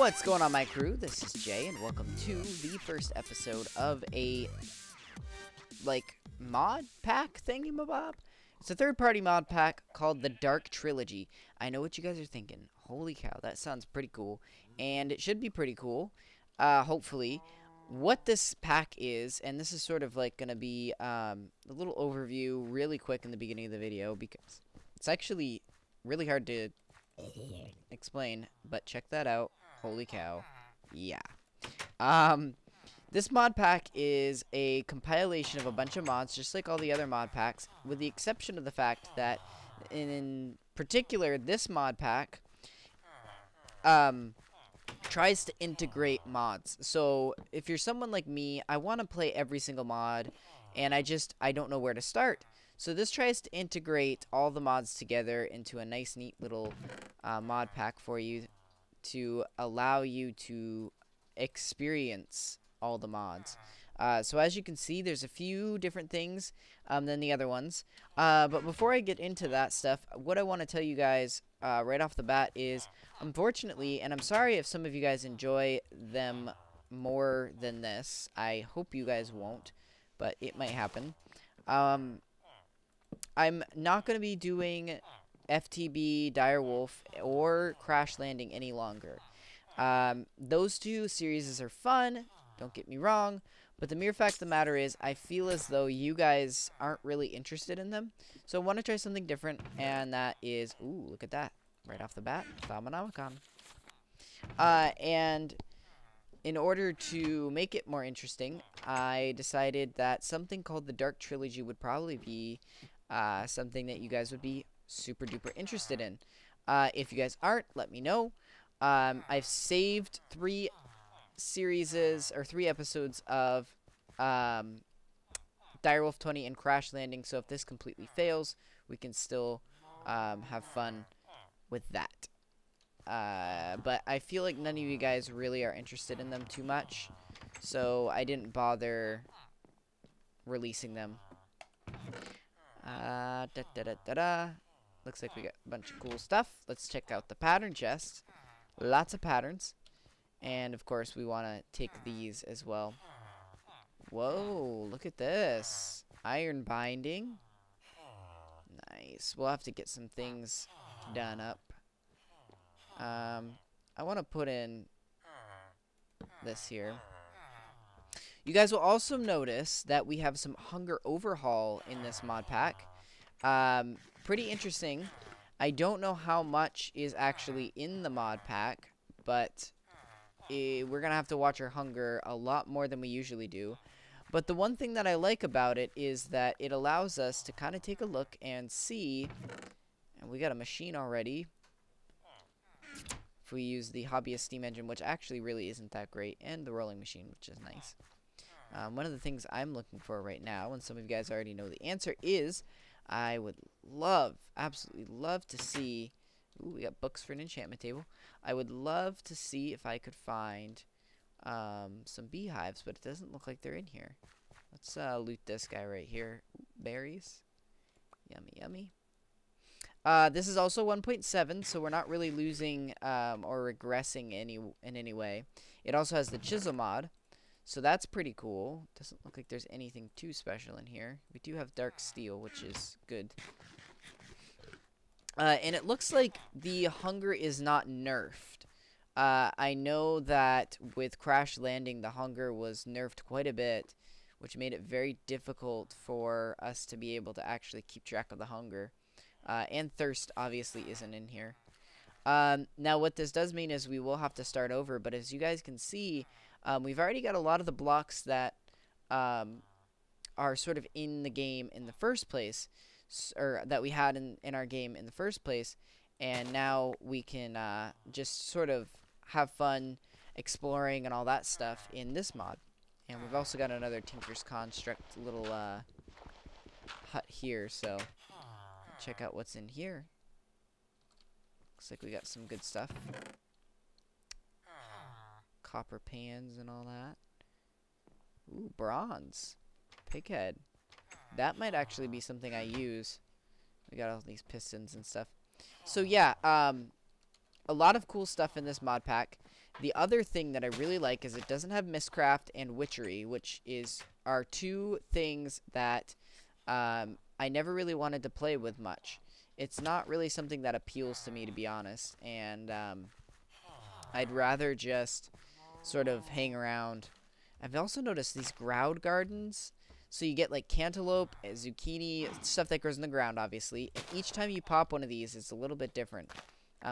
What's going on, my crew? This is Jay, and welcome to the first episode of a, mod pack thingamabob. It's a third-party mod pack called the Dark Trilogy. I know what you guys are thinking. Holy cow, that sounds pretty cool. And it should be pretty cool, hopefully. What this pack is, and this is sort of like going to be a little overview really quick in the beginning of the video, because it's actually really hard to explain, but check that out. Holy cow. Yeah. This mod pack is a compilation of a bunch of mods, just like all the other mod packs, with the exception of the fact that, in particular, this mod pack tries to integrate mods. So, if you're someone like me, I want to play every single mod, and I don't know where to start. So this tries to integrate all the mods together into a nice, neat little mod pack for you to allow you to experience all the mods. So as you can see, there's a few different things than the other ones. But before I get into that stuff, what I want to tell you guys right off the bat is, unfortunately, and I'm sorry if some of you guys enjoy them more than this. I hope you guys won't, but it might happen. I'm not going to be doing FTB, Direwolf, or Crash Landing any longer. Those two series are fun, don't get me wrong, but the mere fact of the matter is I feel as though you guys aren't really interested in them. So I want to try something different, and that is, ooh, look at that, right off the bat, Thaumonomicon. And in order to make it more interesting, I decided that something called the Dark Trilogy would probably be something that you guys would be super duper interested in. If you guys aren't, let me know. I've saved 3 episodes of Direwolf 20 and Crash Landing, so if this completely fails, we can still have fun with that. But I feel like none of you guys really are interested in them too much, so I didn't bother releasing them. Looks like we got a bunch of cool stuff. Let's check out the pattern chest. Lots of patterns. And, of course, we want to take these as well. Whoa, look at this. Iron binding. Nice. We'll have to get some things done up. I want to put in this here. You guys will also notice that we have some hunger overhaul in this mod pack. Pretty interesting. I don't know how much is actually in the mod pack, but we're going to have to watch our hunger a lot more than we usually do. But the one thing that I like about it is that it allows us to kind of take a look and see, and we got a machine already. If we use the hobbyist steam engine, which actually really isn't that great, and the rolling machine, which is nice. One of the things I'm looking for right now, and some of you guys already know the answer, is I would love, absolutely love to see, ooh, we got books for an enchantment table. I would love to see if I could find some beehives, but it doesn't look like they're in here. Let's loot this guy right here. Ooh, berries. Yummy, yummy. This is also 1.7, so we're not really losing or regressing in any way. It also has the chisel mod. So that's pretty cool. Doesn't look like there's anything too special in here. We do have dark steel, which is good. And it looks like the hunger is not nerfed. I know that with Crash Landing, the hunger was nerfed quite a bit, which made it very difficult for us to be able to actually keep track of the hunger. And thirst obviously isn't in here. Now what this does mean is we will have to start over, but as you guys can see, we've already got a lot of the blocks that are sort of in the game in the first place, or that we had in our game in the first place, and now we can just sort of have fun exploring and all that stuff in this mod. And we've also got another Tinker's Construct little hut here, so check out what's in here. Looks like we got some good stuff. Copper pans and all that. Ooh, bronze. Pighead. That might actually be something I use. We got all these pistons and stuff. So yeah, a lot of cool stuff in this mod pack. The other thing that I really like is it doesn't have Mistcraft and Witchery, which are two things that I never really wanted to play with much. It's not really something that appeals to me, to be honest, and I'd rather just sort of hang around. I've also noticed these ground gardens. So you get like cantaloupe, zucchini, stuff that grows in the ground, obviously. And each time you pop one of these, it's a little bit different.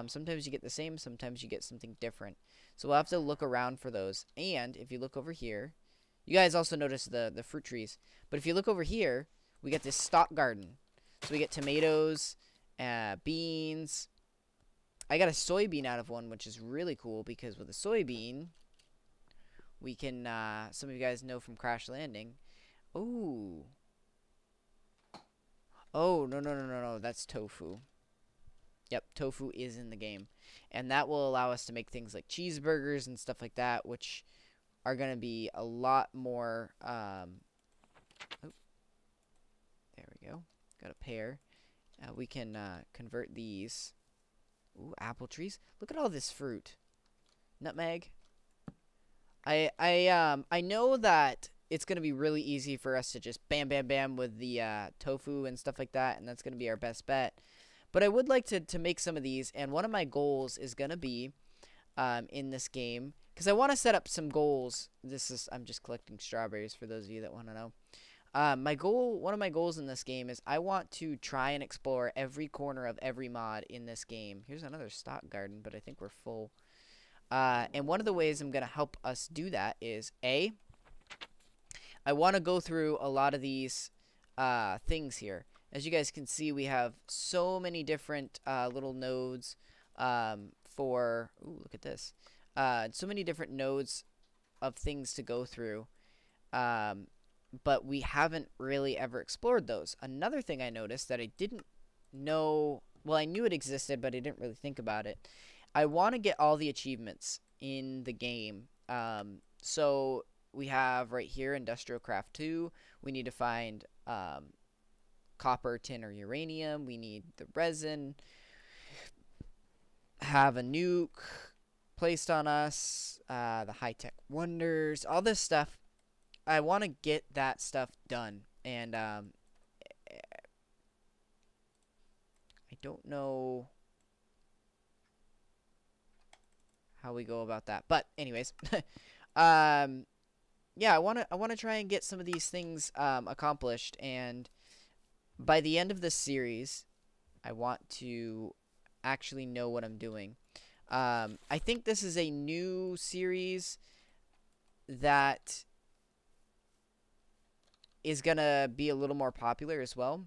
Sometimes you get the same, sometimes you get something different. So we'll have to look around for those. And if you look over here, you guys also notice the fruit trees. But if you look over here, we get this stock garden. So we get tomatoes, beans. I got a soybean out of one, which is really cool because with a soybean, we can, some of you guys know from Crash Landing. Ooh. Oh, no. That's tofu. Yep, tofu is in the game. And that will allow us to make things like cheeseburgers and stuff like that, which are going to be a lot more, oh, there we go. Got a pear. We can convert these. Ooh, apple trees. Look at all this fruit. Nutmeg. I know that it's going to be really easy for us to just bam, bam, bam with the tofu and stuff like that, and that's going to be our best bet. But I would like to make some of these, and one of my goals is going to be in this game, because I want to set up some goals. I'm just collecting strawberries for those of you that want to know. One of my goals in this game is I want to try and explore every corner of every mod in this game. Here's another stock garden, but I think we're full. And one of the ways I'm going to help us do that is, I want to go through a lot of these things here. As you guys can see, we have so many different little nodes for... Ooh, look at this. So many different nodes of things to go through. But we haven't really ever explored those. Another thing I noticed that I didn't know... Well, I knew it existed, but I didn't really think about it. I want to get all the achievements in the game. So we have right here Industrial Craft 2. We need to find copper, tin, or uranium. We need the resin. Have a nuke placed on us. The high-tech wonders. All this stuff. I want to get that stuff done. And I don't know how we go about that. But anyways, yeah, I want to try and get some of these things accomplished, and by the end of this series, I want to actually know what I'm doing. I think this is a new series that is going to be a little more popular as well.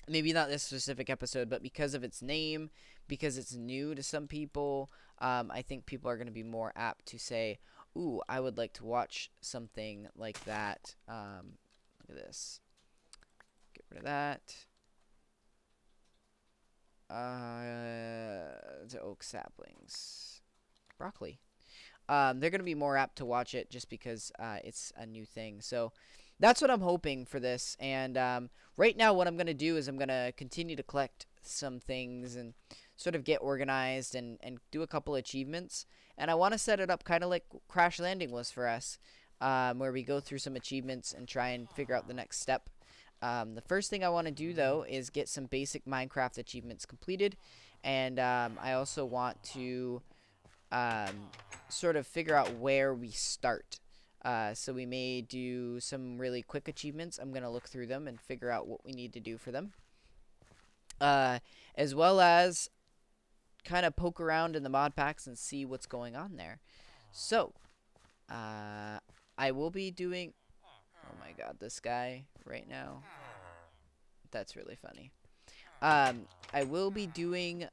Maybe not this specific episode, but because of its name, because it's new to some people, I think people are going to be more apt to say, ooh, I would like to watch something like that. Look at this. Get rid of that. The oak saplings. Broccoli. They're going to be more apt to watch it just because it's a new thing. So that's what I'm hoping for this. And right now what I'm going to do is I'm going to continue to collect some things and sort of get organized and do a couple achievements. And I want to set it up kind of like Crash Landing was for us, where we go through some achievements and try and figure out the next step. The first thing I want to do, though, is get some basic Minecraft achievements completed. And I also want to sort of figure out where we start. So we may do some really quick achievements. I'm going to look through them and figure out what we need to do for them. As well as kind of poke around in the mod packs and see what's going on there. So, I will be doing... Oh my god, this guy right now. That's really funny. I will be doing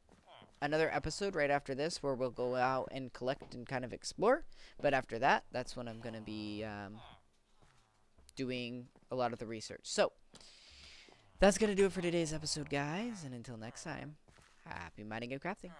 another episode right after this where we'll go out and collect and kind of explore. But after that, that's when I'm going to be doing a lot of the research. So, that's going to do it for today's episode, guys. And until next time, happy mining and crafting.